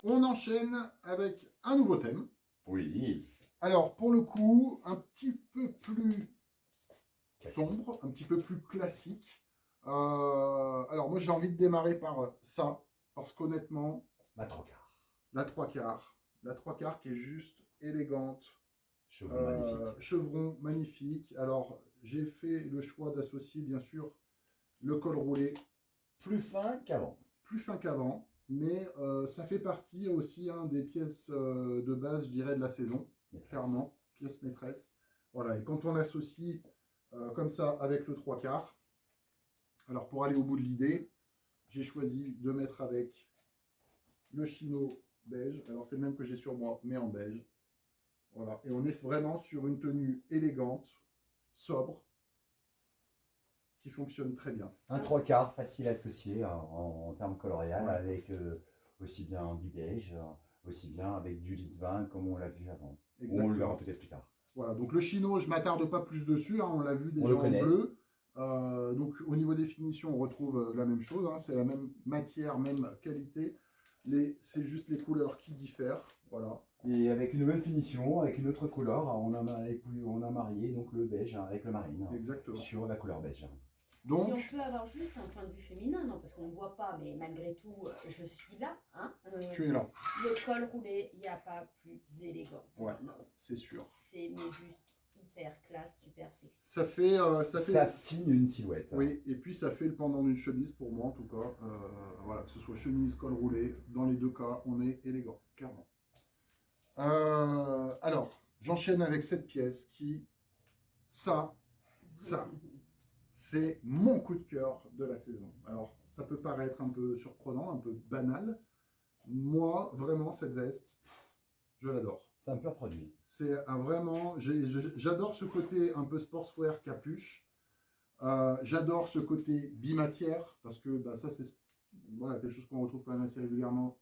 On enchaîne avec un nouveau thème. Oui. Alors, pour le coup, un petit peu plus sombre, un petit peu plus classique. Alors, moi, j'ai envie de démarrer par ça, parce qu'honnêtement, La trocard. la trois quarts, qui est juste élégante, Chevron magnifique. chevron magnifique. Alors, j'ai fait le choix d'associer, bien sûr, le col roulé Plus fin qu'avant. plus fin qu'avant, mais ça fait partie aussi des pièces de base, je dirais, de la saison, Maîtresse. clairement, pièce maîtresse. Voilà, et quand on associe comme ça avec le trois quarts, alors pour aller au bout de l'idée, j'ai choisi de mettre avec le chino beige, alors c'est le même que j'ai sur moi, mais en beige. Voilà, et on est vraiment sur une tenue élégante, sobre, qui fonctionne très bien. Un trois quarts facile à associer en termes colorial, Ouais. avec aussi bien du beige, aussi bien avec du lit de vin comme on l'a vu avant. Ou on Exactement. le verra peut-être plus tard. Voilà, donc le chino, je ne m'attarde pas plus dessus, on l'a vu On déjà le en connaît. bleu. Donc au niveau des finitions, on retrouve la même chose, c'est la même matière, même qualité. C'est juste les couleurs qui diffèrent. Voilà. Et avec une nouvelle finition, avec une autre couleur, on a marié donc le beige avec le marine. Exactement. Sur la couleur beige. Donc, si on peut avoir juste un point de vue féminin, non, parce qu'on ne voit pas, mais malgré tout, je suis là. tu es là. Le col roulé, il n'y a pas plus élégant. Ouais, c'est sûr. C'est mais juste hyper classe, super sexy. Ça fait, Ça affine une silhouette. Oui, et puis ça fait le pendant d'une chemise pour moi en tout cas. Voilà, que ce soit chemise, col roulé, dans les deux cas, on est élégant, clairement. Alors, j'enchaîne avec cette pièce qui, ça, c'est mon coup de cœur de la saison. Alors, ça peut paraître un peu surprenant, un peu banal. Moi, vraiment, cette veste, je l'adore. C'est un pur produit. C'est vraiment, j'adore ce côté un peu sportswear capuche. J'adore ce côté bimatière, parce que ça, c'est voilà, quelque chose qu'on retrouve quand même assez régulièrement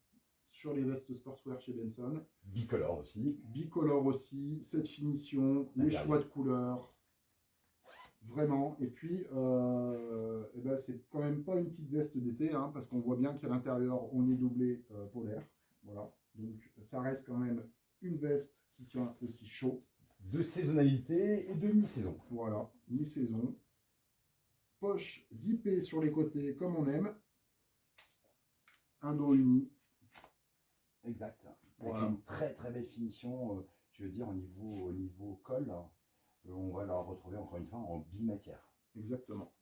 sur les vestes sportswear chez Benson. Bicolore aussi. Bicolore aussi, cette finition, les choix de couleurs. Vraiment. Et puis, c'est quand même pas une petite veste d'été, parce qu'on voit bien qu'à l'intérieur, on est doublé polaire. Voilà. Donc, ça reste quand même une veste qui tient aussi chaud. De saisonnalité et de mi-saison. Voilà, mi-saison. Poche zippée sur les côtés comme on aime. Un dos uni. Exact. Voilà. Avec une très très belle finition, je veux dire, au niveau col. On va la retrouver encore une fois en bimatière. Exactement.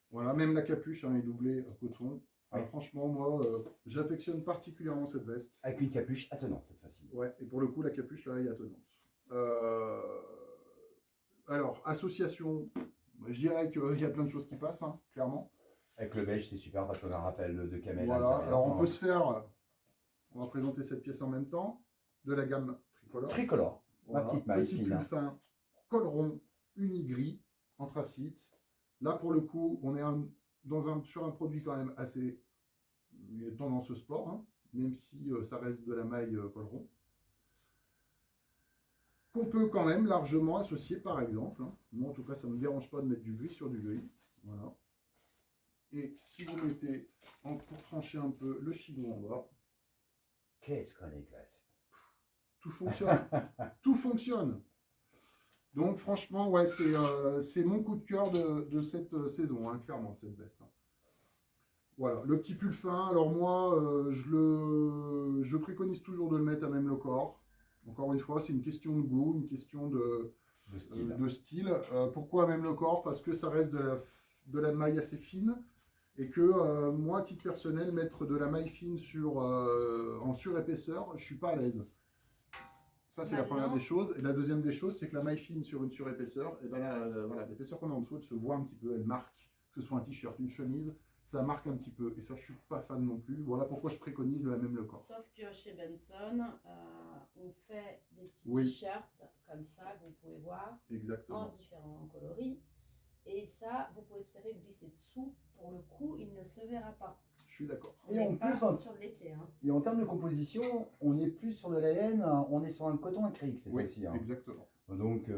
Voilà, même la capuche est doublée coton. Ouais. Franchement, moi, j'affectionne particulièrement cette veste. Avec une capuche attenante cette fois-ci. Ouais, et pour le coup, la capuche, là, est attenante. Alors, association, je dirais qu'il y a plein de choses qui passent, clairement. Avec le beige, c'est super parce qu'on a un rappel de camel. Voilà, alors on peut se faire, on va présenter cette pièce en même temps, de la gamme tricolore. Tricolore, voilà. Ma petite maille Petit fine. pull fin, col rond, uni-gris, anthracite. Là, pour le coup, on est sur un produit quand même assez tendance sport, même si ça reste de la maille col rond. Qu'on peut quand même largement associer, par exemple. Moi, en tout cas, ça ne me dérange pas de mettre du gris sur du gris. Voilà. Et si vous mettez, pour trancher un peu, le chino en bas. Qu'est-ce qu'on est classe. Tout fonctionne. Tout fonctionne. Donc, franchement, ouais, c'est mon coup de cœur de cette saison, clairement, cette veste. Voilà, le petit pull fin. Alors, moi, je préconise toujours de le mettre à même le corps. Encore une fois, c'est une question de goût, une question de style. Pourquoi même le corps? Parce que ça reste de la maille assez fine. Et que moi, à titre personnel, mettre de la maille fine en surépaisseur, je ne suis pas à l'aise. Ça, c'est la première des choses. Et la deuxième des choses, c'est que la maille fine sur une surépaisseur, et voilà, l'épaisseur qu'on a en dessous, elle se voit un petit peu, elle marque, que ce soit un t-shirt, une chemise, ça marque un petit peu. Et ça, je ne suis pas fan non plus. Voilà pourquoi je préconise la même le corps. Sauf que chez Benson, on fait des petits t-shirts comme ça, que vous pouvez voir. Exactement. En différents coloris. Et ça, vous pouvez tout à fait le glisser dessous. Pour le coup, il ne se verra pas. Je suis d'accord. On n'est pas sur de l'été. Et en termes de composition, on n'est plus sur de la laine, on est sur un coton acrylique cette fois-ci. Exactement. Donc,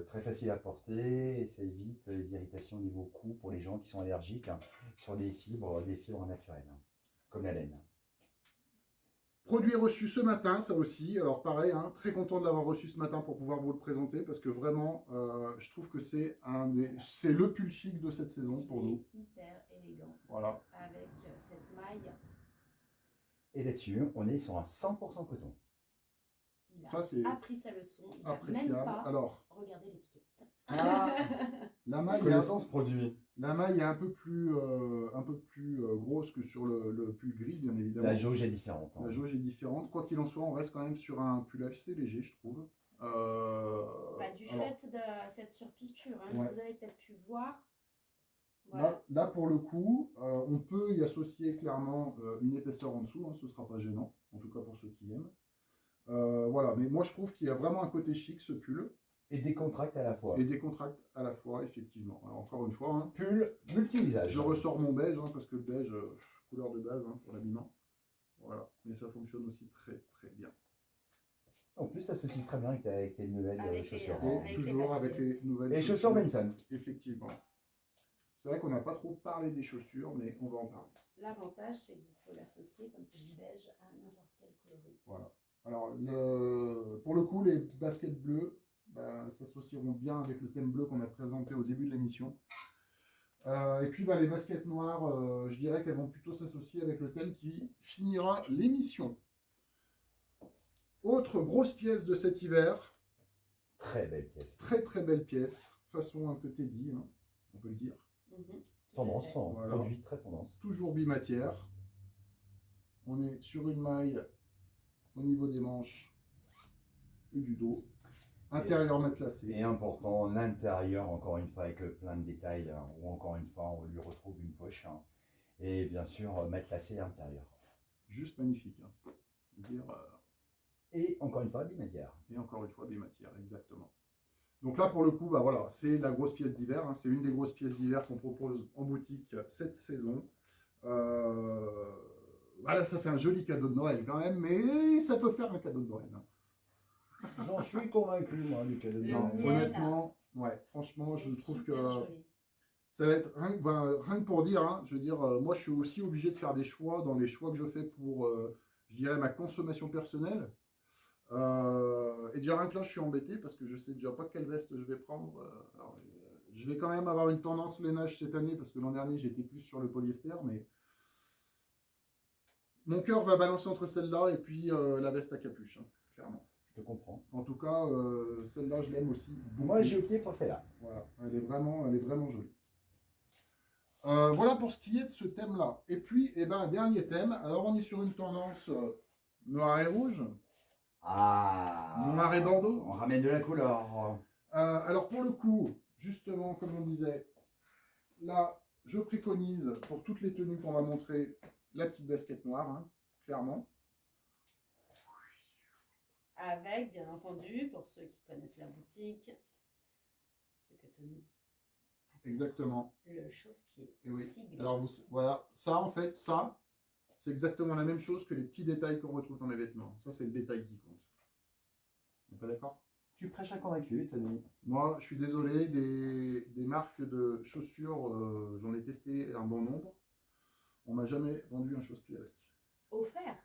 très facile à porter, et ça évite les irritations au niveau cou pour les gens qui sont allergiques sur des fibres naturelles, comme la laine. Produit reçu ce matin, ça aussi. Alors pareil, hein, très content de l'avoir reçu ce matin pour pouvoir vous le présenter parce que vraiment, je trouve que c'est c'est le pull chic de cette saison pour nous. Il est hyper élégant. Voilà. Avec cette maille. Et là-dessus, on est sur un 100% coton. Il a Ça, c'est appris sa leçon. Il n'a même appréciable. pas Alors, regardé l'étiquette. Ah, la maille, connaissance produit. la maille est un peu plus grosse que sur le pull gris, bien évidemment. La jauge est différente. Hein. La jauge est différente. Quoi qu'il en soit, on reste quand même sur un pull assez léger, je trouve. Du alors, fait de cette surpiqûre, hein, Ouais. vous avez peut-être pu voir. Voilà. là, pour le coup, on peut y associer clairement une épaisseur en dessous. Hein, ce ne sera pas gênant, en tout cas pour ceux qui aiment. Voilà, mais moi je trouve qu'il y a vraiment un côté chic ce pull. Et décontracte à la fois. Et décontracte à la fois, effectivement. Alors, encore une fois, hein, Pull multi-usage. je ressors mon beige, hein, parce que le beige, couleur de base hein, pour l'habillement. Voilà, mais ça fonctionne aussi très très bien. En plus, ça s'associe très bien avec tes nouvelles Avec les, chaussures. euh, Et avec toujours les avec les baskets. nouvelles Et chaussures Benson. Effectivement. C'est vrai qu'on n'a pas trop parlé des chaussures, mais on va en parler. L'avantage, c'est que vous pouvez l'associer, comme c'est du beige, à n'importe quel coloris. Voilà. Alors, pour le coup, les baskets bleues s'associeront bien avec le thème bleu qu'on a présenté au début de l'émission. Et puis, les baskets noires, je dirais qu'elles vont plutôt s'associer avec le thème qui finira l'émission. Autre grosse pièce de cet hiver. Très belle pièce. Très très belle pièce. Façon un peu Teddy, hein, on peut le dire. Tendance, en Voilà. produit très tendance. Toujours bimatière. On est sur une maille au niveau des manches et du dos. Intérieur matelassé. Et important, l'intérieur, encore une fois, avec plein de détails, hein, où encore une fois, on lui retrouve une poche. Hein, et bien sûr, matelassé intérieur. Juste magnifique. Hein. Je veux dire, Et encore une fois, bimatière. et encore une fois, bimatière, exactement. Donc là, pour le coup, voilà, c'est la grosse pièce d'hiver. Hein. C'est une des grosses pièces d'hiver qu'on propose en boutique cette saison. Voilà, ça fait un joli cadeau de Noël quand même, mais ça peut faire un cadeau de Noël. Hein. J'en suis convaincu, moi, du cadeau de Le Noël. miel. Honnêtement, ouais, franchement, je trouve que Super joli. ça va être rien que pour dire, hein, je veux dire, moi je suis aussi obligé de faire des choix dans les choix que je fais pour, je dirais, ma consommation personnelle. Et déjà rien que là, je suis embêté parce que je sais déjà pas quelle veste je vais prendre. Alors, je vais quand même avoir une tendance lainage cette année parce que l'an dernier j'étais plus sur le polyester, mais mon cœur va balancer entre celle-là et puis la veste à capuche, hein, clairement. Je te comprends. En tout cas, celle-là, je l'aime aussi beaucoup. Moi, j'ai opté pour celle-là. Voilà, elle est vraiment jolie. Voilà pour ce qui est de ce thème-là. Et puis, dernier thème. Alors, on est sur une tendance noir et rouge. Ah, Noir et bordeaux. On ramène de la couleur. Alors, pour le coup, justement, comme on disait, là, je préconise pour toutes les tenues qu'on va montrer la petite basket noire, hein, clairement. Avec, bien entendu, pour ceux qui connaissent la boutique, ce que Tony Exactement. le chausse-pied. Et oui. Sigle. Alors, voilà, ça, en fait, ça, c'est exactement la même chose que les petits détails qu'on retrouve dans les vêtements. Ça, c'est le détail qui compte. On n'est pas d'accord? Tu prêches un convaincu, Tony. Moi, je suis désolé, des marques de chaussures, j'en ai testé un bon nombre. On m'a jamais vendu un chausse-pied avec. Offert.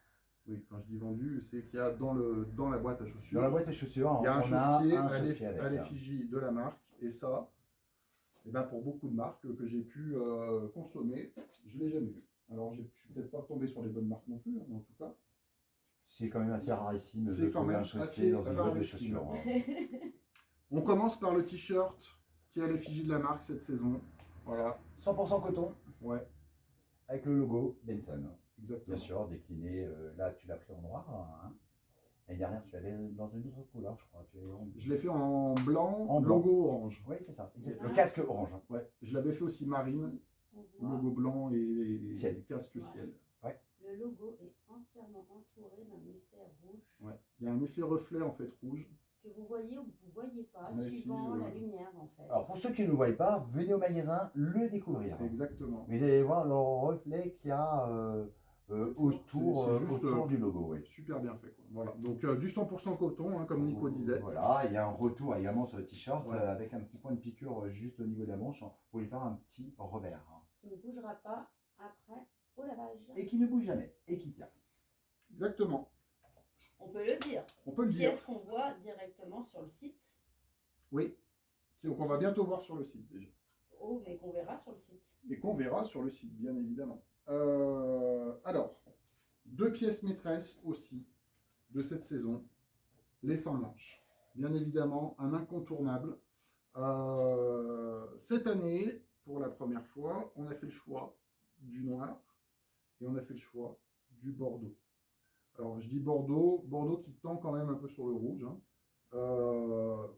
Oui, quand je dis vendu, c'est qu'il y a dans la boîte à chaussures, Dans la boîte à chaussures, il y a un on chausse-pied a un à chausse-pied avec. l'effigie de la marque. Et ça, pour beaucoup de marques que j'ai pu consommer, je ne l'ai jamais vu. Alors, je ne suis peut-être pas tombé sur les bonnes marques non plus, hein, mais en tout cas, C'est quand même assez rarissime C'est de quand trouver même un chausse-pied assez dans une boîte de rarissime. chaussures. Hein. on commence par le t-shirt qui est à l'effigie de la marque cette saison. Voilà, 100% coton, ouais, avec le logo Benson. exactement. Bien sûr, décliné. Là, tu l'as pris en noir. Hein. L'année dernière, tu l'avais dans une autre couleur, je crois. Tu l'avais en... Je l'ai fait en blanc, En blanc. logo orange. Oui, c'est ça. Ah. Le casque orange. Ouais, je l'avais fait aussi marine, On voit, logo blanc et Ciel. casque Ouais. ciel. le logo est entièrement entouré d'un effet rouge Ouais. Il y a un effet reflet en fait rouge. que vous voyez ou que vous ne voyez pas, Ouais, suivant si, la lumière en fait. Alors, pour ceux qui ne le voient pas, venez au magasin le découvrir. Exactement. Vous allez voir le reflet qu'il y a autour, C'est juste, autour du logo. Oui. Super bien fait, quoi. Voilà. Donc du 100% coton, hein, comme Nico disait. Voilà, il y a un retour également sur le t-shirt Ouais. avec un petit point de piqûre juste au niveau de la manche pour lui faire un petit revers. Qui ne bougera pas après au lavage. Et qui ne bouge jamais et qui tient. Exactement. On peut le dire. On peut le Qui dire. est-ce qu'on voit directement sur le site? Oui. Donc on va bientôt voir sur le site déjà. Oh, mais qu'on verra sur le site. Et qu'on verra sur le site, bien évidemment. Alors, 2 pièces maîtresses aussi de cette saison, les sans manches. Bien évidemment, un incontournable. Cette année, pour la première fois, on a fait le choix du noir et on a fait le choix du bordeaux. Alors, je dis Bordeaux, Bordeaux qui tend quand même un peu sur le rouge, hein.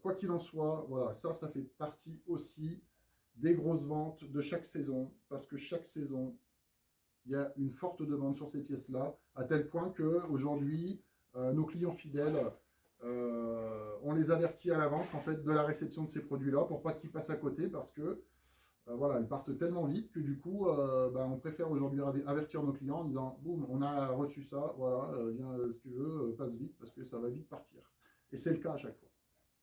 Quoi qu'il en soit, voilà, ça fait partie aussi des grosses ventes de chaque saison, parce que chaque saison, il y a une forte demande sur ces pièces-là, à tel point qu'aujourd'hui, nos clients fidèles, on les avertit à l'avance en fait de la réception de ces produits-là pour pas qu'ils passent à côté, parce que voilà, elles partent tellement vite que du coup, on préfère aujourd'hui avertir nos clients en disant boum, on a reçu ça, voilà, viens si tu veux, passe vite parce que ça va vite partir. Et c'est le cas à chaque fois.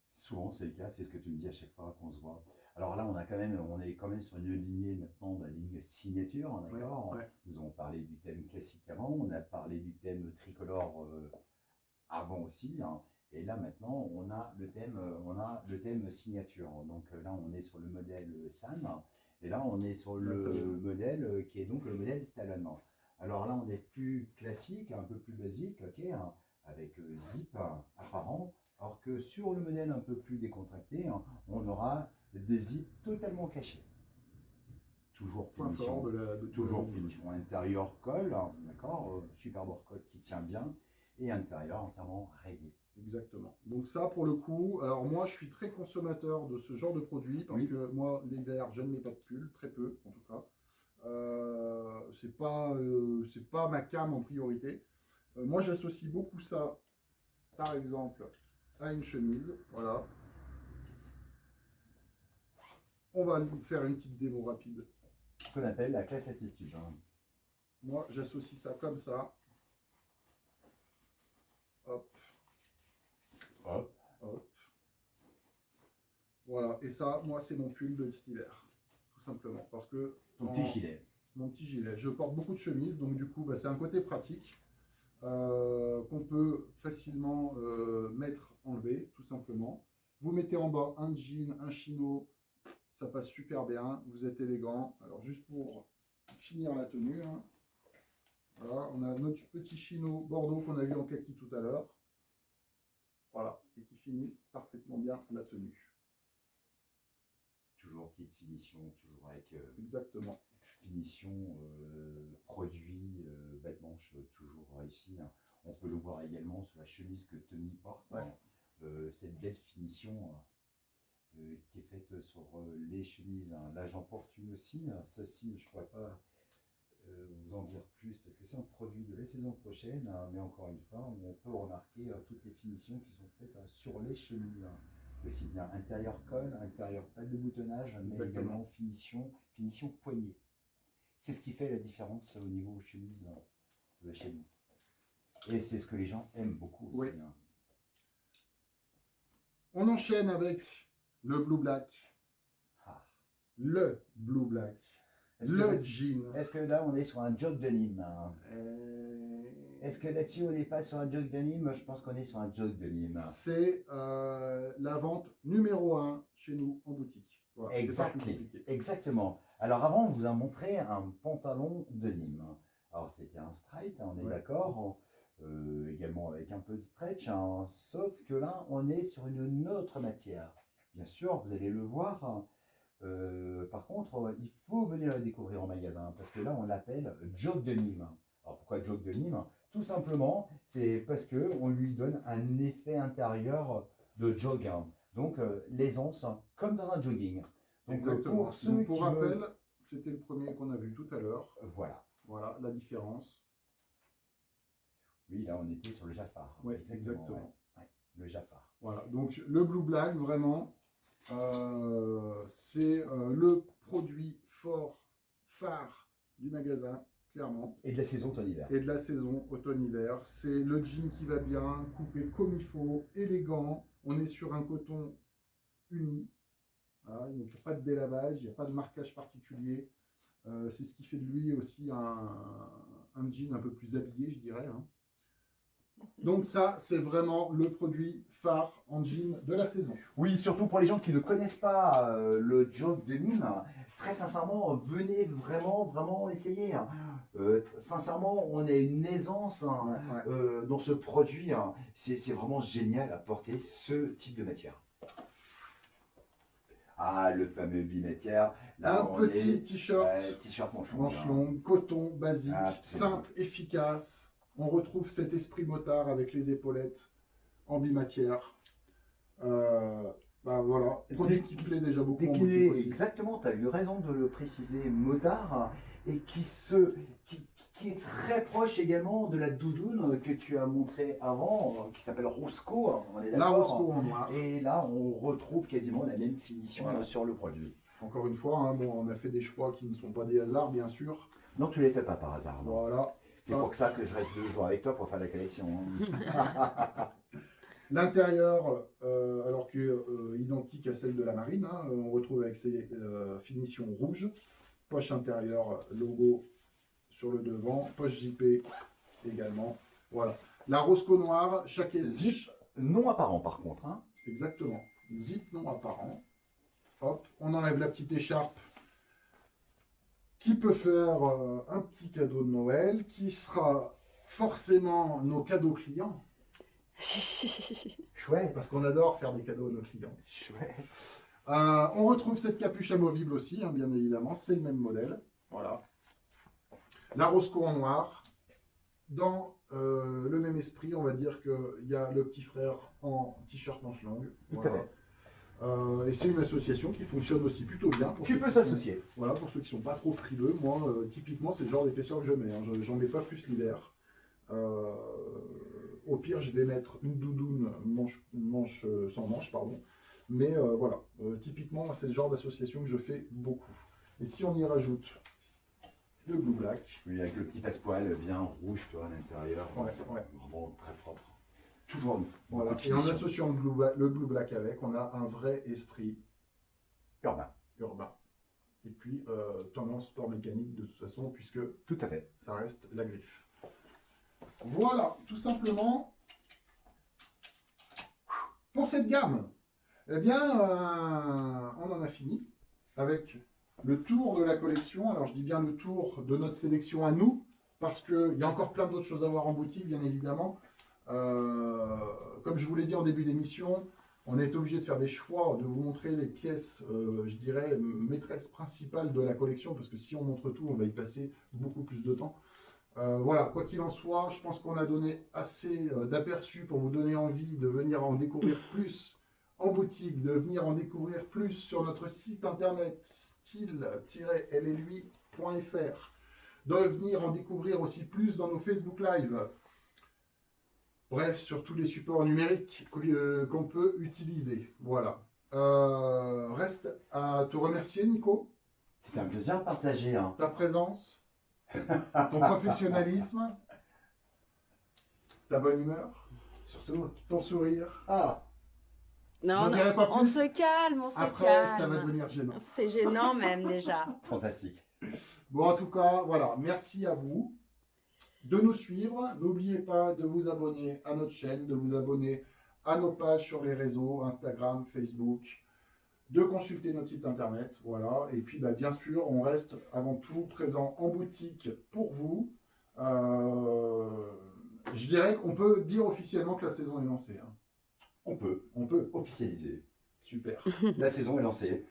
Souvent, c'est le cas, c'est ce que tu me dis à chaque fois qu'on se voit. Alors là, on est quand même sur une lignée maintenant de la ligne signature, d'accord? Ouais. Nous avons parlé du thème classique avant, on a parlé du thème tricolore avant aussi, hein. Et là maintenant, on a le thème signature. Donc là, on est sur le modèle San, et là, on est sur le modèle qui est donc le modèle Stallone. Alors là, on est plus classique, un peu plus basique, ok, hein, avec zip apparent. Alors que sur le modèle un peu plus décontracté, hein, on aura des zips totalement cachés. Toujours finition, toujours finition intérieur colle, hein, d'accord, super code qui tient bien, et intérieur entièrement rayé. Exactement. Donc ça, pour le coup, alors moi, je suis très consommateur de ce genre de produit parce que moi, l'hiver, je ne mets pas de pull, très peu en tout cas. C'est pas ma came en priorité. Moi, j'associe beaucoup ça, par exemple, à une chemise. Voilà. On va faire une petite démo rapide. Ce qu'on appelle la classe attitude. Hein. Moi, j'associe ça comme ça. Hop. Hop. Hop. Voilà. Et ça, moi, c'est mon pull de cet hiver. Tout simplement. Parce que. Ton petit gilet. Mon petit gilet. Je porte beaucoup de chemises, donc du coup, c'est un côté pratique qu'on peut facilement mettre, enlever, tout simplement. Vous mettez en bas un jean, un chino, ça passe super bien, vous êtes élégant. Alors juste pour finir la tenue, hein, voilà, on a notre petit chino bordeaux qu'on a vu en kaki tout à l'heure. Voilà, et qui finit parfaitement bien la tenue. Toujours petite finition, toujours avec exactement. Finition, produit, bête manche, toujours réussi. Hein. On peut le voir également sur la chemise que Tony porte. Ouais. Hein. Cette belle finition qui est faite sur les chemises. Hein. Là, j'en porte une aussi. Hein. Celle-ci, je ne pourrais pas vous en dire plus parce que c'est un produit de la saison prochaine. Hein. Mais encore une fois, on peut remarquer toutes les finitions qui sont faites sur les chemises. Hein. Aussi bien intérieur colle, intérieur pas de boutonnage, mais également finition poignée. C'est ce qui fait la différence au niveau chemise chez nous. Et c'est ce que les gens aiment beaucoup aussi. Oui. Hein. On enchaîne avec le Blue Black. Ah. Le Blue Black. Le jean. Est-ce que là, on est sur un jog de Nîmes hein Est-ce que là-dessus, on n'est pas sur un jog de Nîmes? Je pense qu'on est sur un jog de Nîmes. C'est la vente numéro 1 chez nous en boutique. Voilà, exactement. Alors avant, on vous a montré un pantalon de Nîmes. Alors c'était un straight, on est d'accord, également avec un peu de stretch, hein, sauf que là, on est sur une autre matière. Bien sûr, vous allez le voir. Hein, par contre, il faut venir le découvrir en magasin parce que là, on l'appelle jog de Nîmes. Alors pourquoi jog de Nîmes? Tout simplement, c'est parce qu'on lui donne un effet intérieur de jog. Hein. Donc l'aisance, comme dans un jogging. Donc, exactement. Pour rappel, c'était le premier qu'on a vu tout à l'heure. Voilà. Voilà la différence. Oui, là on était sur le Jafar. Oui, exactement. Ouais, le Jafar. Voilà, donc le Blue Black, vraiment, c'est le produit fort, phare du magasin, clairement. Et de la saison automne-hiver. Et de la saison automne-hiver. C'est le jean qui va bien, coupé comme il faut, élégant. On est sur un coton uni. Voilà, donc il n'y a pas de délavage, il n'y a pas de marquage particulier. C'est ce qui fait de lui aussi un jean un peu plus habillé, je dirais. Hein. Donc ça, c'est vraiment le produit phare en jean de la saison. Oui, surtout pour les gens qui ne connaissent pas le jog de Nîmes, très sincèrement, venez vraiment l'essayer. Sincèrement, on a une aisance dans ce produit. C'est vraiment génial à porter ce type de matière. Ah, le fameux bimatière. Là, Un petit t-shirt, t-shirt manche manche longue, coton, basique, Absolument. simple, efficace. On retrouve cet esprit motard avec les épaulettes en bimatière. Voilà, produit qui plaît déjà beaucoup en boutique Décliné, aussi. exactement, tu as eu raison de le préciser, motard, et qui est très proche également de la doudoune que tu as montré avant, qui s'appelle Roscoe, on est La d'accord. Roscoe en noir. Et là, on retrouve quasiment la même finition Voilà. sur le produit. Encore une fois, hein, bon, on a fait des choix qui ne sont pas des hasards, bien sûr. Non, tu ne les fais pas par hasard. Non. Voilà. C'est pour ça que je reste 2 jours avec toi pour faire la collection. Hein. L'intérieur, alors que identique à celle de la marine, hein, on retrouve avec ses finitions rouges. Poche intérieure, logo sur le devant. Poche JP également. Voilà. La Roscoe noire, chaque Zip non apparent par contre. Hein. Exactement. Zip non apparent. Hop, on enlève la petite écharpe qui peut faire un petit cadeau de Noël, qui sera forcément nos cadeaux clients. Chouette. Parce qu'on adore faire des cadeaux à nos clients. Chouette. On retrouve cette capuche amovible aussi, hein, bien évidemment, c'est le même modèle. Voilà. La Roscoe en noir. Dans le même esprit, on va dire qu'il y a le petit frère en t-shirt manche longue. Tout Voilà. à fait. Et c'est une association qui fonctionne aussi plutôt bien. Pour Tu ceux peux qui s'associer. Voilà, pour ceux qui ne sont pas trop frileux. Moi, typiquement, c'est le genre d'épaisseur que je mets. Hein. J'en mets pas plus l'hiver. Au pire, je vais mettre une doudoune sans manche, pardon. Mais voilà, typiquement, c'est le genre d'association que je fais beaucoup. Et si on y rajoute le Blue Black, Oui, avec le petit passepoil bien rouge tu vois, à l'intérieur. ouais. Vraiment très propre. Toujours Voilà. beaucoup de Et en finition. associant le Blue Black avec, on a un vrai esprit Urbain. urbain. Et puis, tendance sport mécanique de toute façon, puisque Tout à fait. ça reste la griffe. Voilà, tout simplement, pour cette gamme. Eh bien, on en a fini avec le tour de la collection. Alors, je dis bien le tour de notre sélection à nous, parce qu'il y a encore plein d'autres choses à voir en boutique, bien évidemment. Comme je vous l'ai dit en début d'émission, on est obligé de faire des choix, de vous montrer les pièces, je dirais, maîtresses principales de la collection, parce que si on montre tout, on va y passer beaucoup plus de temps. Voilà, quoi qu'il en soit, je pense qu'on a donné assez d'aperçus pour vous donner envie de venir en découvrir plus en boutique, de venir en découvrir plus sur notre site internet style-llui.fr, de venir en découvrir aussi plus dans nos Facebook Live. Bref, sur tous les supports numériques qu'on peut utiliser. Voilà. Reste à te remercier, Nico. C'est un plaisir partagé. Hein. Ta présence, ton professionnalisme, ta bonne humeur, Surtout. ton sourire. Ah, Non, J'en non, dirai pas on plus. se calme, on se Après, calme. ça va devenir gênant. C'est gênant même déjà. fantastique. Bon, en tout cas, voilà. Merci à vous de nous suivre. N'oubliez pas de vous abonner à notre chaîne, de vous abonner à nos pages sur les réseaux, Instagram, Facebook, de consulter notre site internet. Voilà. Et puis, bien sûr, on reste avant tout présent en boutique pour vous. Je dirais qu'on peut dire officiellement que la saison est lancée. Hein. On peut On peut. officialiser. Super. La saison est lancée.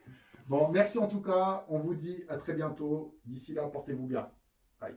Bon, merci en tout cas. On vous dit à très bientôt. D'ici là, portez-vous bien. Bye.